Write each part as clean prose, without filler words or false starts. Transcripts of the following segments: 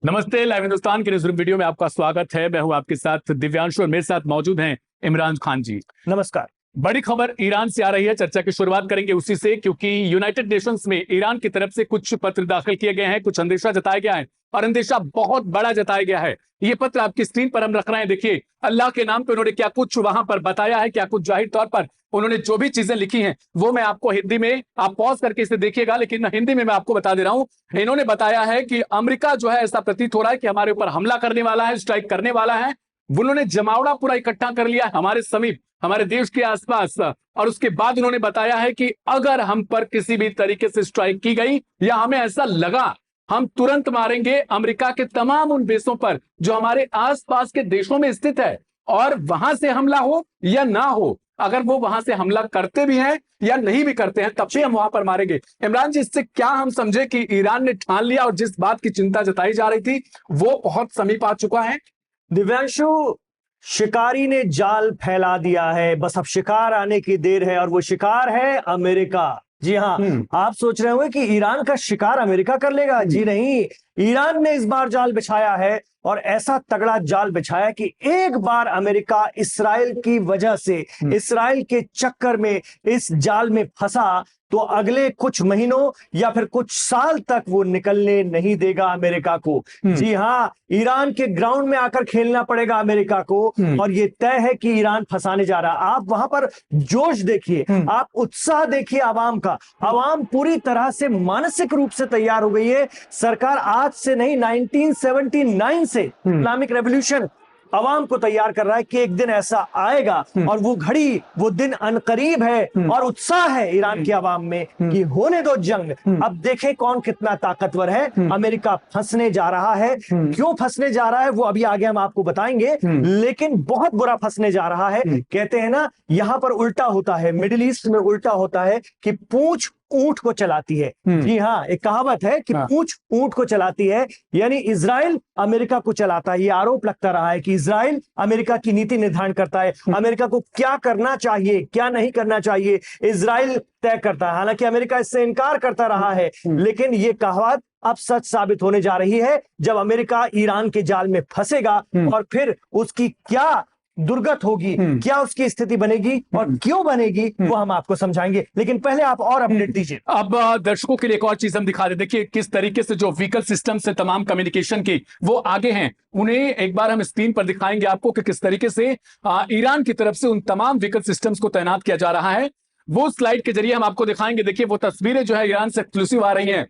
नमस्ते। लाइव हिंदुस्तान के news room video में आपका स्वागत है। मैं हूं आपके साथ दिव्यांशु और मेरे साथ मौजूद हैं इमरान खान जी। नमस्कार। बड़ी खबर ईरान से आ रही है, चर्चा की शुरुआत करेंगे उसी से, क्योंकि यूनाइटेड नेशंस में ईरान की तरफ से कुछ पत्र दाखिल किए गए हैं, कुछ अंदेशा जताया गया है और अंदेशा बहुत बड़ा जताया गया है। ये पत्र आपकी स्क्रीन पर हम रख रहे हैं। देखिए, अल्लाह के नाम पे उन्होंने क्या कुछ वहां पर बताया है, क्या कुछ जाहिर तौर पर उन्होंने जो भी चीजें लिखी हैं वो मैं आपको हिंदी में, आप पॉज करके इसे देखिएगा, लेकिन हिंदी में मैं आपको बता दे रहा हूं। इन्होंने बताया है कि अमेरिका जो है, ऐसा प्रतीत हो रहा है कि हमारे ऊपर हमला करने वाला है, स्ट्राइक करने वाला है। उन्होंने जमावड़ा पूरा इकट्ठा कर लिया है हमारे समीप, हमारे देश के आसपास। और उसके बाद उन्होंने बताया है कि अगर हम पर किसी भी तरीके से स्ट्राइक की गई या हमें ऐसा लगा, हम तुरंत मारेंगे अमेरिका के तमाम उन बेसों पर जो हमारे आसपास के देशों में स्थित है। और वहां से हमला हो या ना हो, अगर वो वहां से हमला करते भी हैं या नहीं भी करते हैं, तब भी हम वहां पर मारेंगे। इमरान जी, इससे क्या हम समझे कि ईरान ने ठान लिया और जिस बात की चिंता जताई जा रही थी वो बहुत समीप आ चुका है? दिव्यांशु, शिकारी ने जाल फैला दिया है, बस अब शिकार आने की देर है और वो शिकार है अमेरिका। जी हाँ, आप सोच रहे होंगे कि ईरान का शिकार अमेरिका कर लेगा। जी नहीं, ईरान ने इस बार जाल बिछाया है और ऐसा तगड़ा जाल बिछाया कि एक बार अमेरिका इस्राएल की वजह से, इस्राएल के चक्कर में इस जाल में फंसा तो अगले कुछ महीनों या फिर कुछ साल तक वो निकलने नहीं देगा अमेरिका को। जी हाँ, ईरान के ग्राउंड में आकर खेलना पड़ेगा अमेरिका को और ये तय है कि ईरान फंसाने जा रहा है। आप वहां पर जोश देखिए, आप उत्साह देखिए आवाम का। आवाम पूरी तरह से मानसिक रूप से तैयार हो गई है। सरकार आज से नहीं, 1979 से इस्लामिक रेवोल्यूशन आवाम को तैयार कर रहा है कि एक दिन ऐसा आएगा और वो घड़ी, वो दिन अनकरीब है और उत्साह है ईरान की आवाम में कि होने दो जंग। अब देखें कौन कितना ताकतवर है। अमेरिका फंसने जा रहा है। क्यों फंसने जा रहा है वो अभी आगे हम आपको बताएंगे, लेकिन बहुत बुरा फंसने जा रहा है। कहते हैं ना, यहां पर उल्टा होता है, मिडिल ईस्ट में उल्टा होता है कि पूंछ ऊंट को चलाती है। जी हाँ, एक कहावत है कि पूंछ ऊंट को चलाती है, यानी इजराइल अमेरिका को चलाता है। ये आरोप लगता रहा है कि इजराइल अमेरिका की नीति निर्धारण करता है। अमेरिका को क्या करना चाहिए, क्या नहीं करना चाहिए, इजराइल तय करता है। हालांकि अमेरिका इससे इनकार करता रहा है, लेकिन ये कहावत अब सच साबित होने जा रही है जब अमेरिका ईरान के जाल में फंसेगा और फिर उसकी क्या दुर्गत होगी, क्या उसकी स्थिति बनेगी और क्यों बनेगी, वो हम आपको समझाएंगे। लेकिन पहले आप और अपडेट दीजिए। अब दर्शकों के लिए एक और चीज हम दिखा दे। देखिए किस तरीके से जो व्हीकल सिस्टम से तमाम कम्युनिकेशन की वो आगे हैं, उन्हें एक बार हम स्क्रीन पर दिखाएंगे आपको कि किस तरीके से ईरान की तरफ से उन तमाम व्हीकल सिस्टम्स को तैनात किया जा रहा है। वो स्लाइड के जरिए हम आपको दिखाएंगे। देखिए, वो तस्वीरें जो है ईरान से एक्सक्लूसिव आ रही हैं,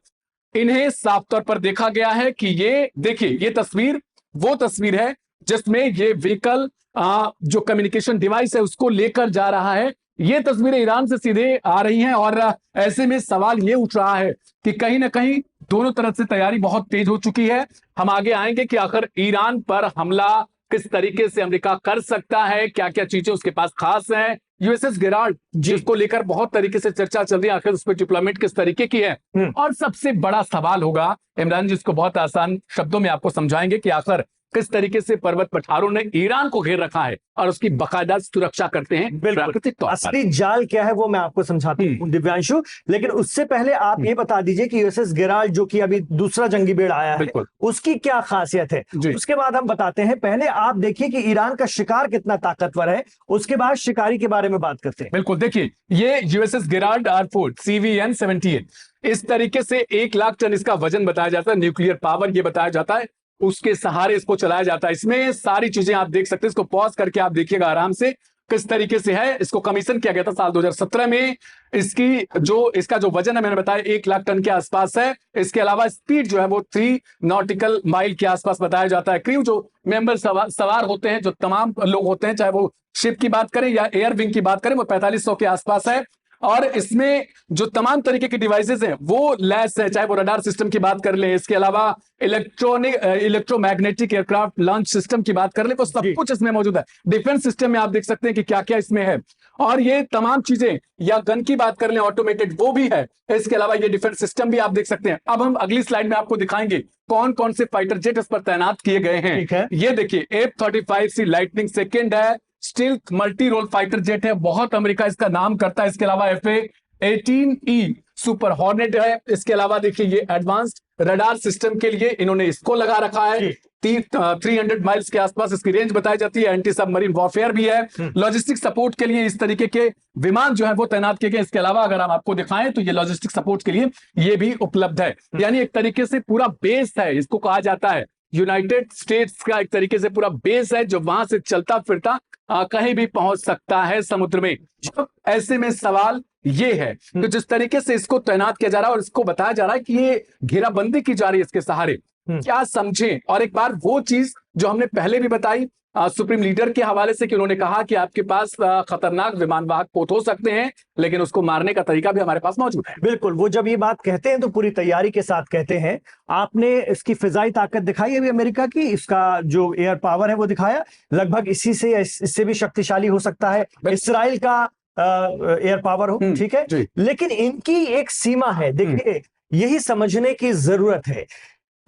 इन्हें साफ तौर पर देखा गया है कि ये देखिए, ये तस्वीर वो तस्वीर है जिसमें ये व्हीकल जो कम्युनिकेशन डिवाइस है उसको लेकर जा रहा है। ये तस्वीरें ईरान से सीधे आ रही हैं और ऐसे में सवाल ये उठ रहा है कि कहीं ना कहीं दोनों तरफ से तैयारी बहुत तेज हो चुकी है। हम आगे आएंगे कि आखिर ईरान पर हमला किस तरीके से अमेरिका कर सकता है, क्या क्या चीजें उसके पास खास है। यूएसएस गेराल्ड, जिसको लेकर बहुत तरीके से चर्चा चल रही है, आखिर उस पर डिप्लॉयमेंट किस तरीके की है। और सबसे बड़ा सवाल होगा इमरान जी, इसको बहुत आसान शब्दों में आपको समझाएंगे कि आखिर किस तरीके से पर्वत पठारों ने ईरान को घेर रखा है और उसकी बाकायदा सुरक्षा करते हैं प्राकृतिक तौर पर। असली जाल क्या है वो मैं आपको समझाता हूं दिव्यांशु, लेकिन उससे पहले आप ये बता दीजिए कि यूएसएस गेराल्ड जो कि अभी दूसरा जंगी बेड़ आया है, उसकी क्या खासियत है, उसके बाद हम बताते हैं। पहले आप देखिए कि ईरान का शिकार कितना ताकतवर है, उसके बाद शिकारी के बारे में बात करते हैं। बिल्कुल, देखिए ये यूएसएस गेराल्ड R4 CVN 78, इस तरीके से 1 लाख टन इसका वजन बताया जाता है, न्यूक्लियर पावर ये बताया जाता है, उसके सहारे इसको चलाया जाता है। इसमें सारी चीजें आप देख सकते हैं, इसको पॉज करके आप देखिएगा आराम से किस तरीके से है। इसको कमीशन किया गया था साल 2017 में। इसका जो वजन है मैंने बताया 1 लाख टन के आसपास है। इसके अलावा स्पीड जो है वो 3 नॉटिकल माइल के आसपास बताया जाता है। क्रू जो मेंबर सवार होते हैं, जो तमाम लोग होते हैं, चाहे वो शिप की बात करें या एयर विंग की बात करें, वो 4500 के आसपास है। और इसमें जो तमाम तरीके के डिवाइसेस हैं वो लैस है, चाहे वो रडार सिस्टम की बात कर लें, इसके अलावा इलेक्ट्रोमैग्नेटिक एयरक्राफ्ट लॉन्च सिस्टम की बात कर लें, वो सब कुछ इसमें मौजूद है। डिफेंस सिस्टम में आप देख सकते हैं कि क्या क्या इसमें है। और ये तमाम चीजें, या गन की बात कर लें ऑटोमेटेड, वो भी है। इसके अलावा ये डिफेंस सिस्टम भी आप देख सकते हैं। अब हम अगली स्लाइड में आपको दिखाएंगे कौन कौन से फाइटर जेट इस पर तैनात किए गए हैं। ये देखिए F-35C लाइटनिंग सेकेंड है, stealth multi role fighter jet है, बहुत अमेरिका इसका नाम करता है। इसके अलावा FA-18E सुपर हॉर्नेट है। इसके अलावा देखिए ये एडवांस्ड रडार सिस्टम के लिए इन्होंने इसको लगा रखा है। 300 माइल्स के आसपास इसकी रेंज बताई जाती है। एंटी सबमरीन वॉरफेयर भी है। लॉजिस्टिक सपोर्ट के लिए इस तरीके के विमान जो है वो तैनात किए गए। इसके अलावा अगर हम आपको दिखाएं तो ये लॉजिस्टिक सपोर्ट के लिए ये भी उपलब्ध है। यानी एक तरीके से पूरा बेस है, इसको कहा जाता है यूनाइटेड स्टेट्स का एक तरीके से पूरा बेस है, जो वहां से चलता फिरता कहीं भी पहुंच सकता है समुद्र में। जब ऐसे में सवाल ये है तो जिस तरीके से इसको तैनात किया जा रहा है और इसको बताया जा रहा है कि ये घेराबंदी की जा रही है इसके सहारे, क्या समझें। और एक बार वो चीज जो हमने पहले भी बताई सुप्रीम लीडर के हवाले से कि उन्होंने कहा कि आपके पास खतरनाक विमान वाहक पोत हो सकते हैं, लेकिन उसको मारने का तरीका भी हमारे पास मौजूद है। बिल्कुल, वो जब ये बात कहते हैं तो पूरी तैयारी के साथ कहते हैं। आपने इसकी फिजाई ताकत दिखाई अभी अमेरिका की, इसका जो एयर पावर है वो दिखाया, लगभग इसी से इससे भी शक्तिशाली हो सकता है इसराइल का एयर पावर हो, ठीक है। लेकिन इनकी एक सीमा है, देखिए यही समझने की जरूरत है।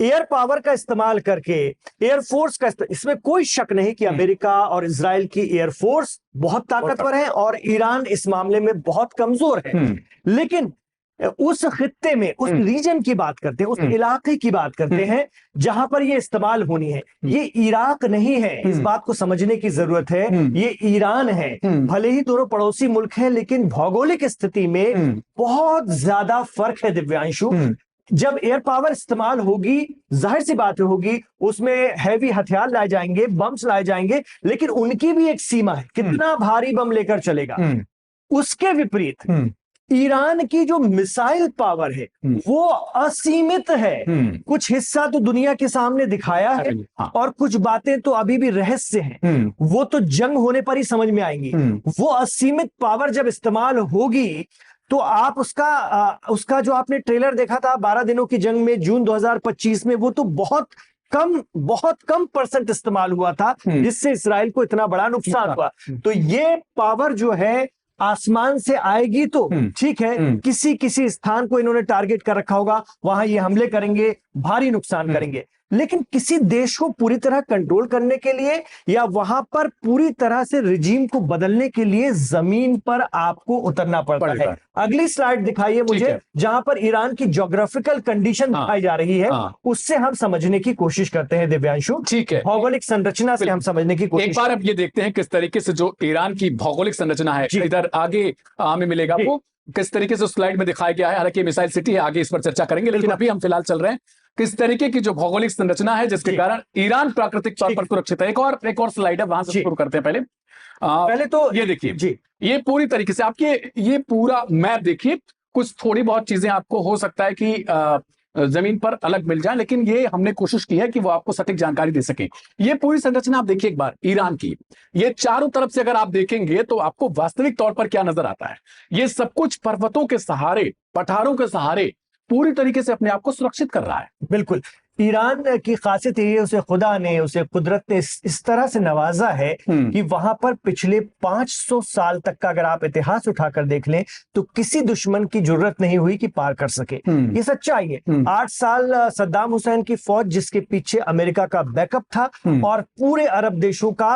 एयर पावर का इस्तेमाल करके एयरफोर्स का इसमें कोई शक नहीं कि अमेरिका और इजराइल की एयरफोर्स बहुत ताकतवर है और ईरान इस मामले में बहुत कमजोर है। लेकिन उस खित्ते में, उस रीजन की बात करते हैं, उस इलाके की बात करते हैं जहां पर ये इस्तेमाल होनी है। ये इराक नहीं है, इस बात को समझने की जरूरत है। ये ईरान है। भले ही दोनों पड़ोसी मुल्क हैं, लेकिन भौगोलिक स्थिति में बहुत ज्यादा फर्क है दिव्यांशु। जब एयर पावर इस्तेमाल होगी, जाहिर सी बात होगी उसमें हैवी हथियार लाए जाएंगे, बम्स लाए जाएंगे, लेकिन उनकी भी एक सीमा है, कितना भारी बम लेकर चलेगा। उसके विपरीत ईरान की जो मिसाइल पावर है वो असीमित है। कुछ हिस्सा तो दुनिया के सामने दिखाया है और कुछ बातें तो अभी भी रहस्य हैं, वो तो जंग होने पर ही समझ में आएंगी। वो असीमित पावर जब इस्तेमाल होगी तो आप उसका जो आपने ट्रेलर देखा था 12 दिनों की जंग में जून 2025 में, वो तो बहुत कम परसेंट इस्तेमाल हुआ था, जिससे इसराइल को इतना बड़ा नुकसान हुआ। तो ये पावर जो है आसमान से आएगी तो ठीक है, किसी स्थान को इन्होंने टारगेट कर रखा होगा, वहां ये हमले करेंगे, भारी नुकसान करेंगे। लेकिन किसी देश को पूरी तरह कंट्रोल करने के लिए या वहां पर पूरी तरह से रिजीम को बदलने के लिए जमीन पर आपको उतरना पड़ता है। अगली स्लाइड दिखाइए मुझे, जहां पर ईरान की ज्योग्राफिकल कंडीशन दिखाई जा रही है। उससे हम समझने की कोशिश करते हैं दिव्यांशु, ठीक है, भौगोलिक संरचना से हम समझने की कोशिश। एक बार अब ये देखते हैं किस तरीके से जो ईरान की भौगोलिक संरचना है, इधर आगे हमें मिलेगा वो किस तरीके से स्लाइड में दिखाया गया है। हालांकि मिसाइल सिटी है, आगे इस पर चर्चा करेंगे, लेकिन अभी हम फिलहाल चल रहे हैं किस तरीके की जो भौगोलिक संरचना है जिसके कारण ईरान प्राकृतिक तौर पर सुरक्षित है। एक और स्लाइड है, वहां से शुरू करते हैं। पहले तो ये देखिए, ये पूरी तरीके से आपके ये पूरा मैप देखिए। कुछ थोड़ी बहुत चीजें आपको हो सकता है कि जमीन पर अलग मिल जाए, लेकिन ये हमने कोशिश की है कि वो आपको सटीक जानकारी दे सके। ये पूरी संरचना आप देखिए एक बार ईरान की, ये चारों तरफ से अगर आप देखेंगे तो आपको वास्तविक तौर पर क्या नजर आता है। ये सब कुछ पर्वतों के सहारे, पठारों के सहारे पूरी तरीके से अपने आप को सुरक्षित कर रहा है। बिल्कुल, ईरान की खासियत ये, उसे खुदा ने, उसे कुदरत ने इस तरह से नवाजा है कि वहां पर पिछले 500 साल तक का अगर आप इतिहास उठाकर देख लें तो किसी दुश्मन की जरूरत नहीं हुई कि पार कर सके। ये सच्चाई है। 8 साल सद्दाम हुसैन की फौज, जिसके पीछे अमेरिका का बैकअप था और पूरे अरब देशों का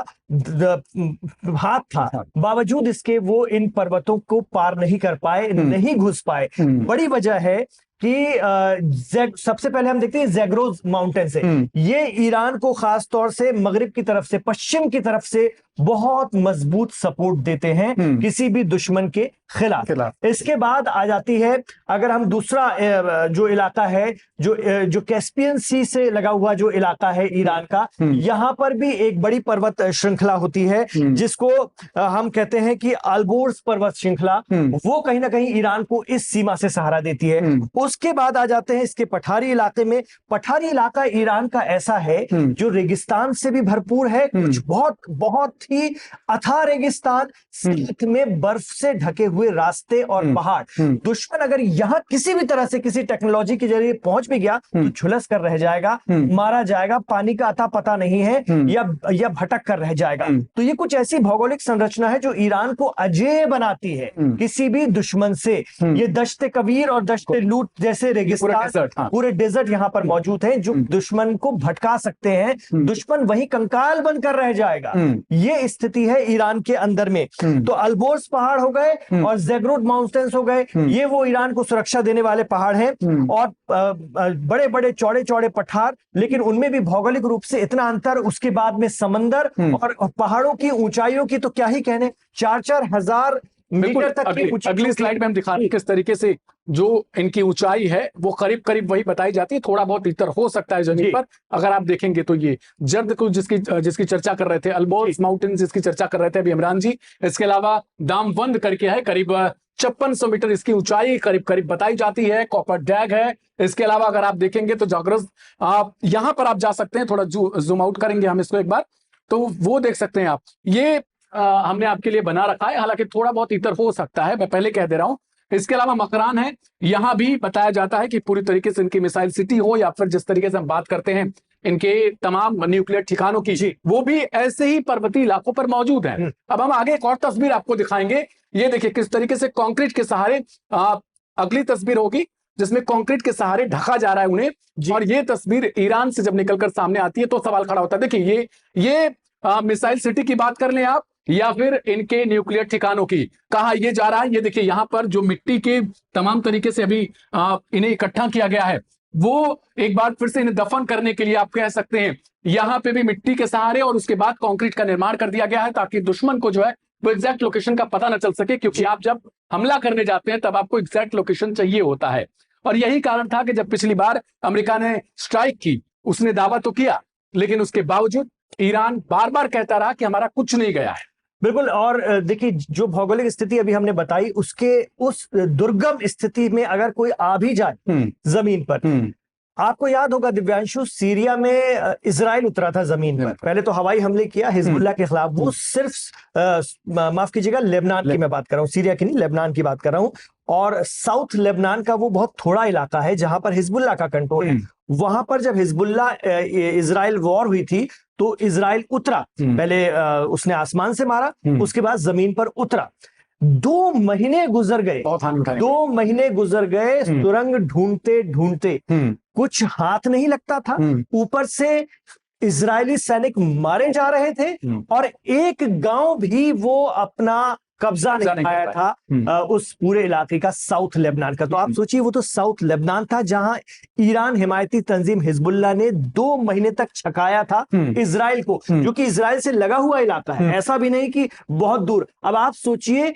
हाथ था, बावजूद इसके वो इन पर्वतों को पार नहीं कर पाए, नहीं घुस पाए। बड़ी वजह है कि सबसे पहले हम देखते हैं ज़ैग्रोस माउंटेन से, ये ईरान को खास तौर से मगरिब की तरफ से, पश्चिम की तरफ से बहुत मजबूत सपोर्ट देते हैं किसी भी दुश्मन के खिलाफ। इसके बाद आ जाती है, अगर हम दूसरा जो इलाका है, जो कैस्पियन सी से लगा हुआ जो इलाका है ईरान का, यहां पर भी एक बड़ी पर्वत श्रृंखला होती है जिसको हम कहते हैं कि अल्बोर्स पर्वत श्रृंखला। वो कहीं ना कहीं ईरान को इस सीमा से सहारा देती है। उसके बाद आ जाते हैं इसके पठारी इलाके में। पठारी इलाका ईरान का ऐसा है जो रेगिस्तान से भी भरपूर है, कुछ बहुत ही अथाह रेगिस्तान, साथ में बर्फ से ढके हुए रास्ते और पहाड़। दुश्मन अगर यहां किसी भी तरह से किसी टेक्नोलॉजी के जरिए पहुंच भी गया तो झुलस कर रह जाएगा, मारा जाएगा, पानी का अता पता नहीं है, या भटक कर रह जाएगा। तो ये कुछ ऐसी भौगोलिक संरचना है जो ईरान को अजेय बनाती है किसी भी दुश्मन से। ये दश्ते कबीर और दश्ते लूट जैसे रेगिस्तान, पूरे डेजर्ट यहां पर मौजूद हैं जो दुश्मन को भटका सकते हैं। दुश्मन वही कंकाल बनकर रह जाएगा। ये ये स्थिति है ईरान के अंदर में। तो अल्बोर्स पहाड़ हो गए और ज़ेग्रोट माउंटेन्स हो गए, ये वो ईरान को सुरक्षा देने वाले पहाड़ हैं, और बड़े बड़े चौड़े चौड़े पठार, लेकिन उनमें भी भौगोलिक रूप से इतना अंतर, उसके बाद में समंदर और पहाड़ों की ऊंचाइयों की तो क्या ही कहने, 4-4 हजार मीटर तक की अगली स्लाइड में हम दिखा रहे हैं किस तरीके से जो इनकी ऊंचाई है वो करीब करीब वही बताई जाती है, थोड़ा बहुत इतर हो सकता है जमीन पर। अगर आप देखेंगे तो ये जर्द को जिसकी चर्चा कर रहे थे, अल्बोर्स माउंटेन जिसकी चर्चा कर रहे थे अभी इमरान जी, इसके अलावा दामवंद करके है, करीब 5600 मीटर इसकी ऊंचाई करीब करीब बताई जाती है। कॉपर डैग है। इसके अलावा अगर आप देखेंगे तो जागरस, यहां पर आप जा सकते हैं, थोड़ा जूम आउट करेंगे हम इसको एक बार, तो वो देख सकते हैं आप। ये हमने आपके लिए बना रखा है, हालांकि थोड़ा बहुत इतर हो सकता है, मैं पहले कह दे रहा हूं। इसके अलावा मकरान है, यहां भी बताया जाता है कि पूरी तरीके से इनकी मिसाइल सिटी हो, या फिर जिस तरीके से हम बात करते हैं इनके तमाम न्यूक्लियर ठिकानों की, वो भी ऐसे ही पर्वतीय इलाकों पर मौजूद है। अब हम आगे एक और तस्वीर आपको दिखाएंगे। ये देखिए किस तरीके से कंक्रीट के सहारे, अगली तस्वीर होगी जिसमें कंक्रीट के सहारे ढका जा रहा है उन्हें, और ये तस्वीर ईरान से जब निकलकर सामने आती है तो सवाल खड़ा होता है। देखिए ये मिसाइल सिटी की बात कर लें आप, या फिर इनके न्यूक्लियर ठिकानों की, कहा यह जा रहा है। ये देखिए यहां पर जो मिट्टी के तमाम तरीके से अभी इन्हें इकट्ठा किया गया है, वो एक बार फिर से इन्हें दफन करने के लिए आप कह सकते हैं यहां पे भी मिट्टी के सहारे और उसके बाद कंक्रीट का निर्माण कर दिया गया है, ताकि दुश्मन को जो है वो एग्जैक्ट लोकेशन का पता न चल सके, क्योंकि आप जब हमला करने जाते हैं तब आपको एग्जैक्ट लोकेशन चाहिए होता है। और यही कारण था कि जब पिछली बार अमेरिका ने स्ट्राइक की, उसने दावा तो किया, लेकिन उसके बावजूद ईरान बार बार कहता रहा कि हमारा कुछ नहीं गया है। बिल्कुल। और देखिए जो भौगोलिक स्थिति अभी हमने बताई, उसके उस दुर्गम स्थिति में अगर कोई आ भी जाए जमीन पर, आपको याद होगा दिव्यांशु, सीरिया में इजराइल उतरा था जमीन पर, पहले तो हवाई हमले किया हिजबुल्लाह के खिलाफ, वो सिर्फ माफ कीजिएगा लेबनान की मैं बात कर रहा हूँ, सीरिया की नहीं, लेबनान की बात कर रहा हूँ। और साउथ लेबनान का वो बहुत थोड़ा इलाका है जहां पर हिजबुल्लाह का कंट्रोल है। वहां पर जब हिजबुल्लाह इजराइल वॉर हुई थी तो इजराइल उतरा, पहले उसने आसमान से मारा, उसके बाद जमीन पर उतरा। 2 महीने गुजर गए, 2 महीने गुजर गए सुरंग ढूंढते ढूंढते, कुछ हाथ नहीं लगता था, ऊपर से इजरायली सैनिक मारे जा रहे थे, और एक गांव भी वो अपना कब्जा नहीं पाया था उस पूरे इलाके का, साउथ लेबनान का। तो आप सोचिए वो तो साउथ लेबनान था जहां ईरान हिमायती तंजीम हिजबुल्लाह ने 2 महीने तक छकाया था इजराइल को, जो कि इजराइल से लगा हुआ इलाका है, ऐसा भी नहीं कि बहुत दूर। अब आप सोचिए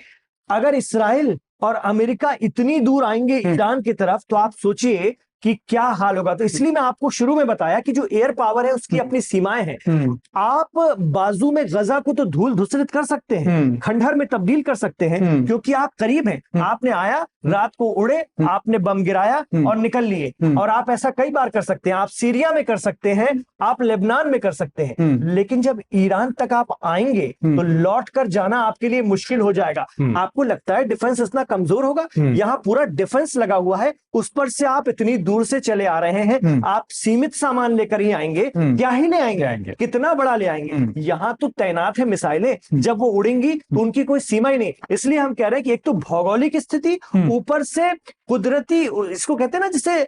अगर इस्राइल और अमेरिका इतनी दूर आएंगे ईरान की तरफ, तो आप सोचिए कि क्या हाल होगा। तो इसलिए मैं आपको शुरू में बताया कि जो एयर पावर है उसकी अपनी सीमाएं हैं। आप बाजू में गजा को तो धूल धूसरित कर सकते हैं, खंडहर में तब्दील कर सकते हैं, क्योंकि आप करीब हैं। आपने आया, रात को उड़े, आपने बम गिराया और निकल लिए, और आप ऐसा कई बार कर सकते हैं। आप सीरिया में कर सकते हैं, आप लेबनान में कर सकते हैं, लेकिन जब ईरान तक आप आएंगे तो लौट कर जाना आपके लिए मुश्किल हो जाएगा। आपको लगता है डिफेंस इतना कमजोर होगा? यहाँ पूरा डिफेंस लगा हुआ है, उस पर से आप इतनी दूर से चले आ रहे हैं। आप सीमित सामान लेकर ही आएंगे, क्या ही ले आएंगे, कितना बड़ा ले आएंगे? यहाँ तो तैनात है मिसाइलें, जब वो उड़ेंगी तो उनकी कोई सीमा ही नहीं। इसलिए हम कह रहे हैं कि एक तो भौगोलिक स्थिति, ऊपर से कुदरती, इसको कहते हैं ना जिसे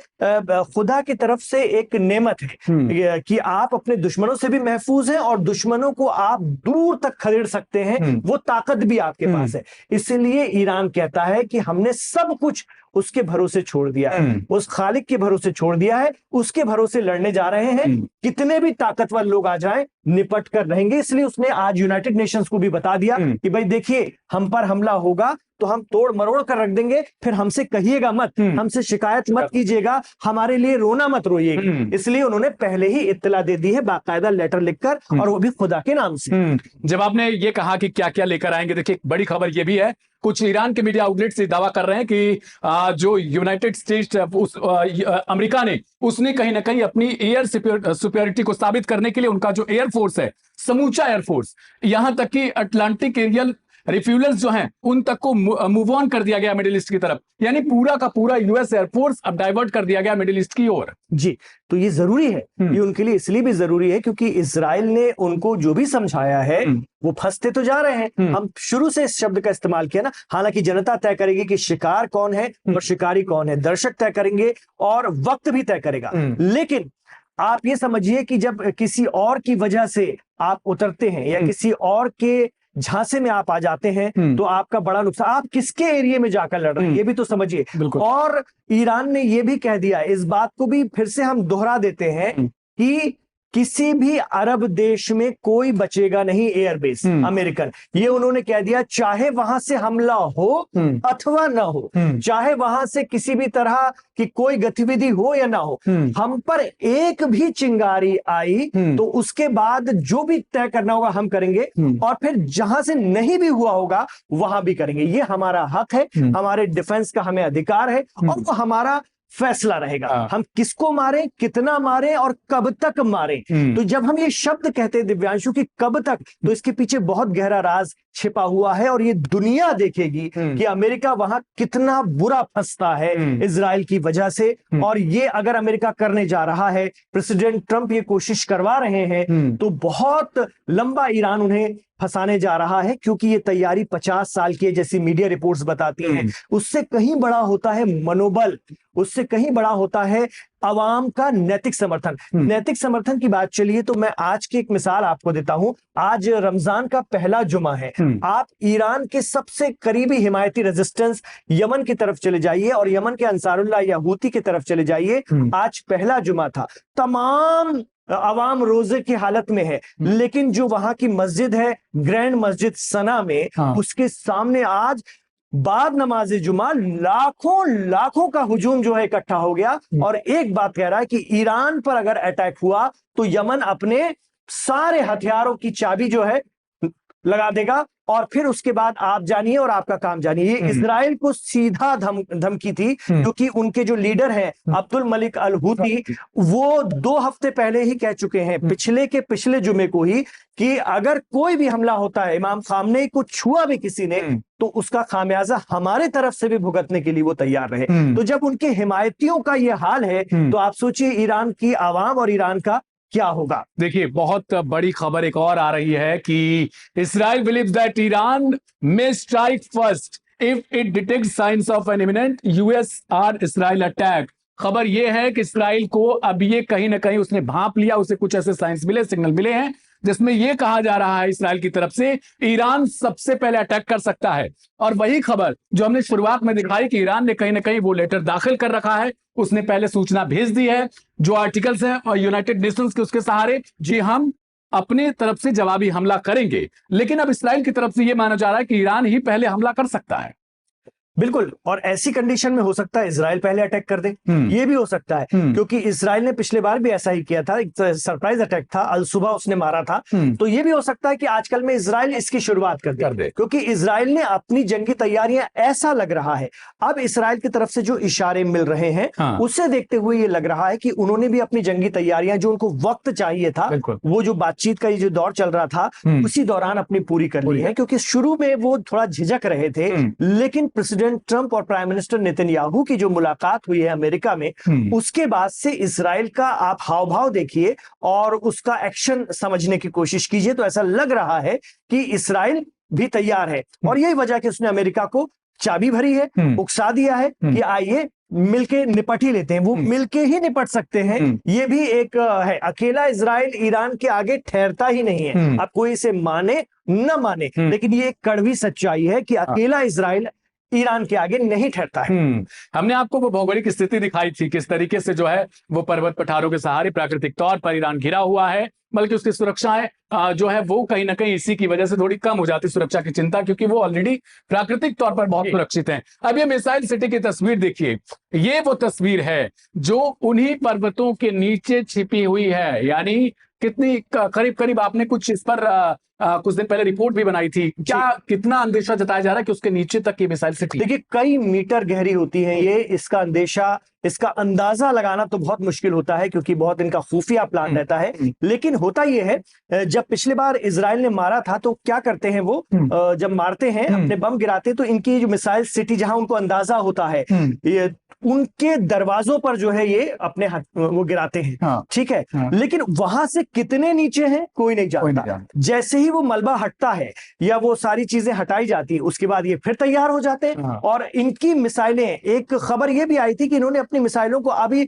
खुदा की तरफ से एक नेमत है कि आप अपने दुश्मनों से भी महफूज हैं और दुश्मनों को आप दूर तक खदेड़ सकते हैं, वो ताकत भी आपके पास है। इसलिए ईरान कहता है कि हमने सब कुछ उसके भरोसे छोड़ दिया है, उस खालिक के भरोसे छोड़ दिया है, उसके भरोसे लड़ने जा रहे हैं। कितने भी ताकतवर लोग आ जाएं, निपट कर रहेंगे। इसलिए उसने आज यूनाइटेड नेशंस को भी बता दिया कि भाई देखिए, हम पर हमला होगा तो हम तोड़ मरोड़ कर रख देंगे, फिर हमसे कहिएगा मत, हमसे शिकायत मत कीजिएगा, हमारे लिए रोना मत रोइएगा। इसलिए उन्होंने पहले ही इत्तला दे दी है, बाकायदा लेटर लिखकर, और वो भी खुदा के नाम से। जब आपने ये कहा कि क्या क्या लेकर आएंगे, देखिए बड़ी खबर ये भी है, कुछ ईरान के मीडिया आउटलेट्स दावा कर रहे हैं कि जो यूनाइटेड स्टेट्स अमेरिका ने, उसने कहीं ना कहीं अपनी एयर सुपीरियरिटी को साबित करने के लिए उनका जो एयरफोर्स है, समूचा एयरफोर्स, यहां तक कि अटलांटिक एरियल रिफ्यूलर्स जो हैं उन तक को मूव ऑन कर दिया गया मिडिल ईस्ट की तरफ, यानी पूरा का पूरा यूएस एयरफोर्स अब डाइवर्ट कर दिया गया मिडिल ईस्ट की ओर। जी, तो ये जरूरी है, ये उनके लिए इसलिए भी जरूरी है क्योंकि इजराइल ने उनको जो भी समझाया है वो फंसते तो जा रहे हैं। हम शुरू से इस शब्द का इस्तेमाल किया ना, हालांकि जनता तय करेगी कि शिकार कौन है और शिकारी कौन है, दर्शक तय करेंगे और वक्त भी तय करेगा, लेकिन आप ये समझिए कि जब किसी और की वजह से आप उतरते हैं या किसी और के झांसे में आप आ जाते हैं तो आपका बड़ा नुकसान। आप किसके एरिया में जाकर लड़ रहे हैं ये भी तो समझिए। और ईरान ने ये भी कह दिया, इस बात को भी फिर से हम दोहरा देते हैं कि किसी भी अरब देश में कोई बचेगा नहीं एयरबेस अमेरिकन। ये उन्होंने कह दिया, चाहे वहां से हमला हो अथवा ना हो, चाहे वहां से किसी भी तरह की कोई गतिविधि हो या ना हो, हम पर एक भी चिंगारी आई तो उसके बाद जो भी तय करना होगा हम करेंगे, और फिर जहां से नहीं भी हुआ होगा वहां भी करेंगे। ये हमारा हक है, हमारे डिफेंस का हमें अधिकार है, और वो हमारा फैसला रहेगा। हम किसको मारें, कितना मारें और कब तक मारें। तो जब हम ये शब्द कहते हैं दिव्यांशु कि कब तक, तो इसके पीछे बहुत गहरा राज छिपा हुआ है, और ये दुनिया देखेगी कि अमेरिका वहां कितना बुरा फंसता है इजराइल की वजह से। और ये अगर अमेरिका करने जा रहा है, प्रेसिडेंट ट्रंप ये कोशिश करवा रहे हैं, तो बहुत लंबा ईरान उन्हें फंसाने जा रहा है, क्योंकि ये तैयारी 50 साल की है जैसी मीडिया रिपोर्ट्स बताती हैं। उससे कहीं बड़ा होता है मनोबल, उससे कहीं बड़ा होता है अवाम का नैतिक समर्थन। नैतिक समर्थन की बात चलिए तो मैं आज की एक मिसाल आपको देता हूं। आज रमजान का पहला जुमा है, आप ईरान के सबसे करीबी हिमायती रेजिस्टेंस यमन की तरफ चले जाइए और यमन के अंसारुल्लाह या हूती की तरफ चले जाइए। आज पहला जुमा था, तमाम अवाम रोजे की हालत में है, लेकिन जो वहां की मस्जिद है ग्रैंड मस्जिद सना में, उसके सामने आज बाद नमाज जुमा लाखों का हुजूम जो है इकट्ठा हो गया, और एक बात कह रहा है कि ईरान पर अगर अटैक हुआ तो यमन अपने सारे हथियारों की चाबी जो है लगा देगा, और फिर उसके बाद आप जानिए और आपका काम जानिए। ये इजराइल को सीधा धमकी थी, क्योंकि उनके जो लीडर हैं अब्दुल मलिक अल हूती, वो 2 हफ्ते पहले ही कह चुके हैं, पिछले जुमे को ही, कि अगर कोई भी हमला होता है, इमाम खामनेई को छुआ भी किसी ने, तो उसका खामियाजा हमारे तरफ से भी भुगतने के लिए वो तैयार रहे। तो जब उनके हिमायतियों का ये हाल है, तो आप सोचिए ईरान की आवाम और ईरान का क्या होगा। देखिए, बहुत बड़ी खबर एक और आ रही है कि Israel believes that Iran may strike first if it detects signs of an imminent US और इजराइल अटैक। खबर यह है कि इजराइल को अब ये कहीं ना कहीं उसने भांप लिया, उसे कुछ ऐसे साइंस मिले, सिग्नल मिले हैं, जिसमें यह कहा जा रहा है इजराइल की तरफ से ईरान सबसे पहले अटैक कर सकता है। और वही खबर जो हमने शुरुआत में दिखाई कि ईरान ने कहीं ना कहीं वो लेटर दाखिल कर रखा है, उसने पहले सूचना भेज दी है, जो आर्टिकल्स हैं और यूनाइटेड नेशंस के उसके सहारे, जी हम अपने तरफ से जवाबी हमला करेंगे। लेकिन अब इस्राइल की तरफ से यह माना जा रहा है कि ईरान ही पहले हमला कर सकता है। बिल्कुल, और ऐसी कंडीशन में हो सकता है इजराइल पहले अटैक कर दे, ये भी हो सकता है, क्योंकि इजराइल ने पिछले बार भी ऐसा ही किया था, एक सरप्राइज अटैक था, अल सुबह उसने मारा था। तो ये भी हो सकता है कि आजकल में इजराइल इसकी शुरुआत कर दे, क्योंकि इजराइल ने अपनी जंगी तैयारियां, ऐसा लग रहा है अब इजराइल की तरफ से जो इशारे मिल रहे हैं, उससे देखते हुए ये लग रहा है कि उन्होंने भी अपनी जंगी तैयारियां, जो उनको वक्त चाहिए था, वो जो बातचीत का ये जो दौर चल रहा था, उसी दौरान अपनी पूरी कर ली है। क्योंकि शुरू में वो थोड़ा झिझक रहे थे, लेकिन प्रेसिडेंट ट्रंप और प्राइम मिनिस्टर नेतन्याहू की जो मुलाकात हुई है अमेरिका में, उसके बाद से इजराइल का आप हाव भाव देखिए और उसका एक्शन समझने की कोशिश कीजिए, तो ऐसा लग रहा है कि इजराइल भी तैयार है। और यही वजह कि उसने अमेरिका को चाबी भरी है, उकसा दिया है कि आइए मिलके निपट ही लेते हैं। वो मिलके ही निपट सकते हैं, ये भी एक है। अकेला इजराइल ईरान के आगे ठहरता ही नहीं है, अब कोई इसे माने न माने, लेकिन ये एक कड़वी सच्चाई है कि अकेला इजराइल ईरान के आगे नहीं ठहरता है। हमने आपको वो भौगोलिक स्थिति दिखाई थी, किस तरीके से जो है वो पर्वत पठारों के सहारे प्राकृतिक तौर पर ईरान घिरा हुआ है, बल्कि उसकी सुरक्षाएं जो है वो कहीं ना कहीं इसी की वजह से थोड़ी कम हो जाती, सुरक्षा की चिंता, क्योंकि वो ऑलरेडी प्राकृतिक तौर पर बहुत सुरक्षित हैं। अब ये मिसाइल सिटी की तस्वीर देखिए, ये वो तस्वीर है जो उन्हीं पर्वतों के नीचे छिपी हुई है। यानी कितनी करीब करीब आपने कुछ इस पर कुछ दिन पहले रिपोर्ट भी बनाई थी, क्या कितना अंदेशा जताया जा रहा है कि उसके नीचे तक ये मिसाइल सिटी, देखिए कई मीटर गहरी होती है ये, इसका अंदेशा, इसका अंदाजा लगाना तो बहुत मुश्किल होता है, क्योंकि बहुत इनका खुफिया प्लान रहता है। लेकिन होता ये है, जब पिछले बार इजराइल ने मारा था तो क्या करते हैं वो, जब मारते हैं अपने बम गिराते, तो इनकी जो मिसाइल सिटी जहां उनको अंदाजा होता है, ये उनके दरवाजों पर जो है ये अपने वो गिराते हैं, ठीक है। लेकिन वहां से कितने नीचे हैं कोई नहीं जानता। जैसे ही वो मलबा हटता है या वो सारी चीजें हटाई जाती है, उसके बाद ये फिर तैयार हो जाते हैं। और इनकी मिसाइलें, एक खबर ये भी आई थी कि इन्होंने अपनी मिसाइलों को अभी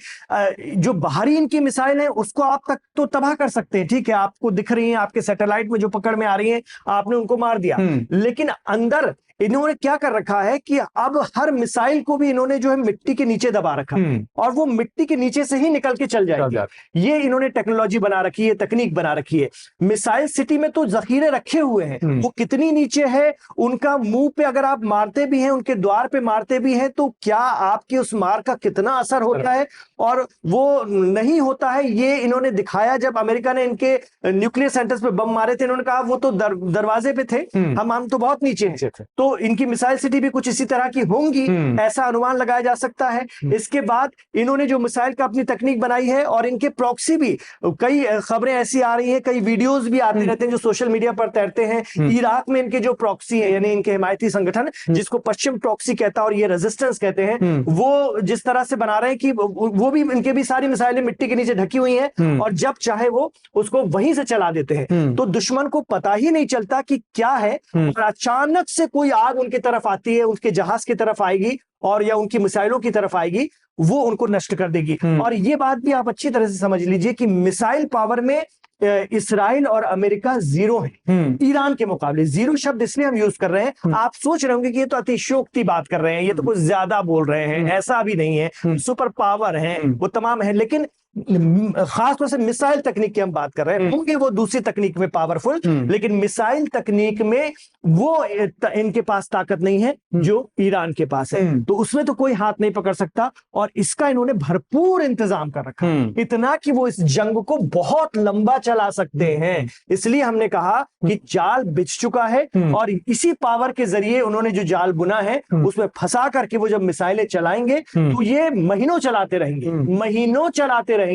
जो बाहरी इनकी मिसाइल है उसको आप तक तो तबाह कर सकते हैं, ठीक है, आपको दिख रही हैं, आपके सैटेलाइट में जो पकड़ में आ रही हैं, आपने उनको मार दिया, लेकिन अंदर इन्होंने क्या कर रखा है कि अब हर मिसाइल को भी इन्होंने जो है मिट्टी के नीचे दबा रखा और वो मिट्टी के नीचे से ही निकल के चल जाएगी। ये इन्होंने टेक्नोलॉजी बना रखी है, तकनीक बना रखी है। मिसाइल सिटी में तो जखीरे रखे हुए हैं, वो कितनी नीचे है, उनका मुंह पे अगर आप मारते भी हैं, उनके द्वार पे मारते भी हैं, तो क्या आपके उस मार का कितना असर होता है और वो नहीं होता है, ये इन्होंने दिखाया। जब अमेरिका ने इनके न्यूक्लियर सेंटर्स पे बम मारे थे, इन्होंने कहा वो तो दरवाजे पे थे, हम तो बहुत नीचे हैं। तो इनकी मिसाइल सिटी भी कुछ इसी तरह की होंगी, ऐसा अनुमान लगाया जा सकता है। इसके बाद इन्होंने जो मिसाइल का अपनी तकनीक बनाई है और इनके प्रॉक्सी भी, कई खबरें ऐसी आ रही हैं, कई वीडियोस भी आते रहते हैं जो सोशल मीडिया पर तैरते हैं। इराक में इनके जो प्रॉक्सी है, यानी इनके हिमायती संगठन जिसको पश्चिम प्रॉक्सी कहता है और ये रेजिस्टेंस कहते हैं, वो जिस तरह से बना रहे हैं कि वो भी इनके भी सारी मिसाइलें मिट्टी के नीचे ढकी हुई हैं और जब चाहे वो उसको वहीं से चला देते हैं। तो दुश्मन को पता ही नहीं चलता कि क्या है और अचानक से कोई आग उनकी तरफ आती है, उनके जहाज की तरफ आएगी और या उनकी मिसाइलों की तरफ आएगी, वो उनको नष्ट कर देगी। और ये बात भी आप अच्छी तरह से समझ लीजिए कि मिसाइल पावर में इसराइल और अमेरिका जीरो है ईरान के मुकाबले। जीरो शब्द इसलिए हम यूज कर रहे हैं, आप सोच रहे होंगे कि ये तो अतिशयोक्ति बात कर रहे हैं, ये तो कुछ ज्यादा बोल रहे हैं, ऐसा भी नहीं है। सुपर पावर है, वो तमाम है, लेकिन खासतौर से मिसाइल तकनीक की हम बात कर रहे हैं। होंगे वो दूसरी तकनीक में पावरफुल, लेकिन मिसाइल तकनीक में वो इनके पास ताकत नहीं है जो ईरान के पास है, तो उसमें तो कोई हाथ नहीं पकड़ सकता। और इसका इन्होंने भरपूर इंतजाम कर रखा, इतना कि वो इस जंग को बहुत लंबा चला सकते हैं। इसलिए हमने कहा कि जाल बिछ चुका है और इसी पावर के जरिए उन्होंने जो जाल बुना है उसमें फंसा करके वो जब मिसाइलें चलाएंगे तो ये महीनों चलाते रहेंगे, महीनों चलाते रहेंगे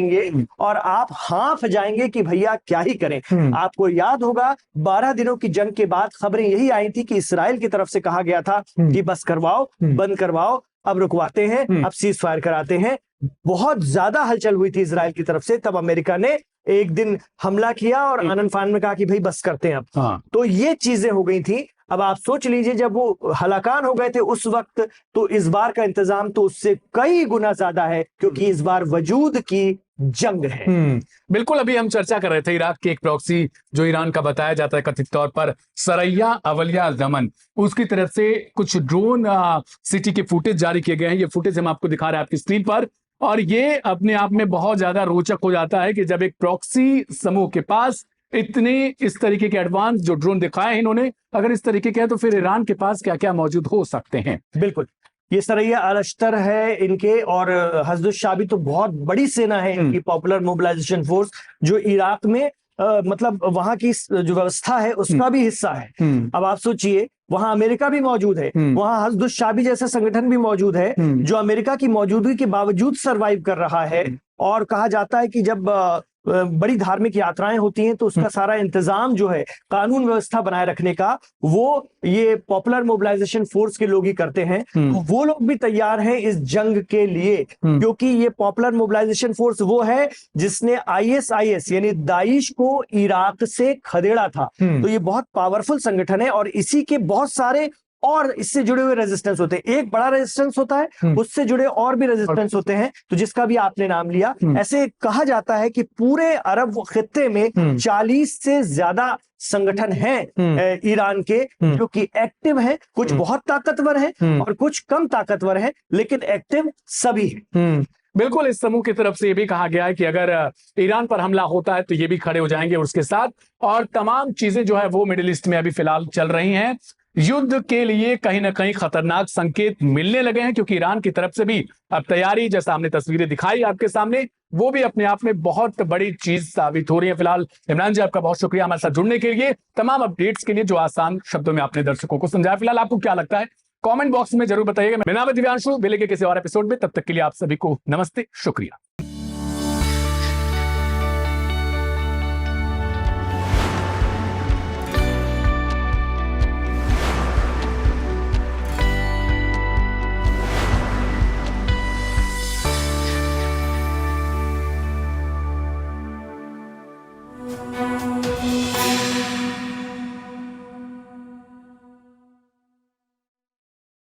और आप हांफ जाएंगे कि भैया क्या ही करें। आपको याद होगा 12 दिनों की जंग के बाद खबरें यही आई थी कि इस्राएल की तरफ से कहा गया था कि बस करवाओ, बंद करवाओ, अब रुकवाते हैं, अब सीज फायर कराते हैं। बहुत ज्यादा हलचल हुई थी इस्राएल की तरफ से, तब अमेरिका ने एक दिन हमला किया और आनन फान में कहा कि भाई बस करते हैं अब। तो ये चीजें हो गई थी। अब आप सोच लीजिए जब वो हलाकान हो गए थे उस वक्त, तो इस बार का इंतजाम तो उससे कई गुना ज्यादा है, क्योंकि इस बार वजूद की जंग है। बिल्कुल, अभी हम चर्चा कर रहे थे इराक की एक प्रॉक्सी जो ईरान का बताया जाता है कथित तौर पर सरैया अवलिया जमन, उसकी तरफ से कुछ ड्रोन सिटी के फुटेज जारी किए गए हैं। ये फुटेज हम आपको दिखा रहे हैं आपकी स्क्रीन पर, और ये अपने आप में बहुत ज्यादा रोचक हो जाता है कि जब एक प्रॉक्सी समूह के पास इतने इस तरीके के एडवांस जो ड्रोन दिखाए हैं इन्होंने, अगर इस तरीके के हैं तो फिर ईरान के पास क्या क्या मौजूद हो सकते हैं। बिल्कुल, ये सरैया अल-अश्तर है इनके, और हज़्दुश शाबी तो बहुत बड़ी सेना है इनकी, पॉपुलर मोबिलाइजेशन फोर्स, जो इराक में मतलब वहां की जो व्यवस्था है उसका भी हिस्सा है। अब आप सोचिए, वहां अमेरिका भी मौजूद है, वहां हज़्दुश शाबी जैसा संगठन भी मौजूद है जो अमेरिका की मौजूदगी के बावजूद सरवाइव कर रहा है। और कहा जाता है कि जब बड़ी धार्मिक यात्राएं होती हैं तो उसका सारा इंतजाम जो है कानून व्यवस्था बनाए रखने का, वो ये पॉपुलर मोबिलाइजेशन फोर्स के लोग ही करते हैं। तो वो लोग भी तैयार हैं इस जंग के लिए, क्योंकि ये पॉपुलर मोबिलाइजेशन फोर्स वो है जिसने ISIS यानी दाइश को इराक से खदेड़ा था। तो ये बहुत पावरफुल संगठन है और इसी के बहुत सारे और इससे जुड़े हुए रेजिस्टेंस होते हैं। एक बड़ा रेजिस्टेंस होता है, उससे जुड़े और भी रेजिस्टेंस होते हैं, तो जिसका भी आपने नाम लिया। ऐसे कहा जाता है कि पूरे अरब खित्ते में 40 से ज्यादा संगठन हैं ईरान के जो कि एक्टिव हैं। कुछ बहुत ताकतवर हैं और कुछ कम ताकतवर हैं, लेकिन एक्टिव सभी हैं। बिल्कुल, इस समूह की तरफ से ये भी कहा गया है कि अगर ईरान पर हमला होता है तो ये भी खड़े हो जाएंगे उसके साथ, और तमाम चीजें जो है वो मिडिल ईस्ट में अभी फिलहाल चल रही हैं। युद्ध के लिए कहीं ना कहीं खतरनाक संकेत मिलने लगे हैं, क्योंकि ईरान की तरफ से भी अब तैयारी, जैसा हमने तस्वीरें दिखाई आपके सामने, वो भी अपने आप में बहुत बड़ी चीज साबित हो रही है। फिलहाल इमरान जी, आपका बहुत शुक्रिया हमारे साथ जुड़ने के लिए, तमाम अपडेट्स के लिए जो आसान शब्दों में आपने दर्शकों को समझाया। फिलहाल आपको क्या लगता है कमेंट बॉक्स में जरूर बताइएगा। मेरा नाम है दिव्यांशु, मिलेंगे किसी और एपिसोड में, तब तक के लिए आप सभी को नमस्ते, शुक्रिया।